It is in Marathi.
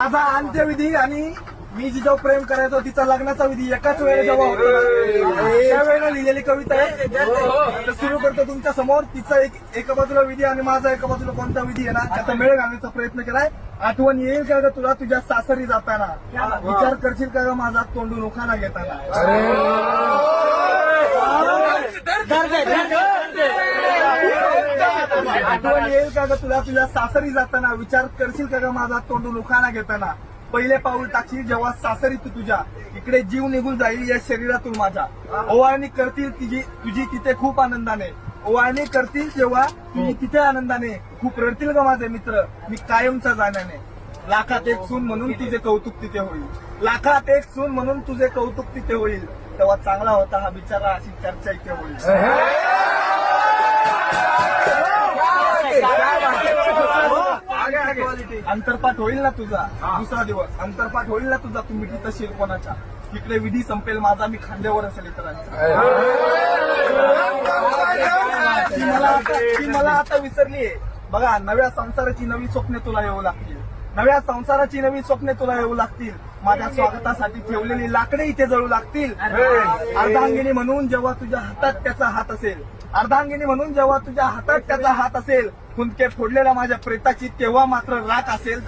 माझा अंत्यविधी आणि मी जिच्यावर प्रेम करायचो तिचा लग्नाचा विधी एकाच वेळेला जेव्हा होतो त्यावेळेला लिहिलेली कविता आहे. तर सुरू करतो तुमच्या समोर. तिचा एका बाजूला विधी आणि माझा एका बाजूला कोणता विधी आहे ना त्याचा मेळ घालण्याचा प्रयत्न केलाय. आठवण येईल का ग तुला तुझ्या सासरी जाताना, विचार करशील का ग माझा तोंडून उखाणा घेताना. आठवण येईल का ग तुला तुझ्या सासरी जाताना, विचार करशील का ग माझा तोंडून उखाणा घेताना. पहिले पाऊल टाकशील जेव्हा सासरी तू तुझ्या, इकडे जीव निघून जाईल या शरीरातून माझ्या. ओवाळणी करतील तुझी तिथे खूप आनंदाने, ओवाळणी करतील जेव्हा तुझी तिथे आनंदाने. खूप रडतील ग माझे मित्र मी कायमचा जाण्याने. लाखात एक सून म्हणून तुझे कौतुक तिथे होईल, लाखात एक सून म्हणून तुझे कौतुक तिथे होईल. तेव्हा चांगला होता हा बिचारा अशी चर्चा इथे होईल. अंतरपाठ होईल ना तुझा दुसरा दिवस, अंतरपाठ होईल ना तुझा तू मिठी तशील कोणाच्या. इकडे विधी संपेल माझा मी खांद्यावर असेल इतरांच्या. ती मला आता विसरलीये बघा. नव्या संसाराची नवी स्वप्ने तुला येऊ लागतील, नव्या संसाराची नवी स्वप्ने तुला येऊ लागतील. माझ्या स्वागतासाठी ठेवलेली लाकडे इथे जळू लागतील. अर्धांगिनी म्हणून जेव्हा तुझ्या हातात त्याचा हात असेल, अर्धांगिनी म्हणून जेव्हा तुझ्या हातात त्याचा हात असेल. खुंदके फोडलेल्या माझ्या प्रेताची तेव्हा मात्र राख असेल.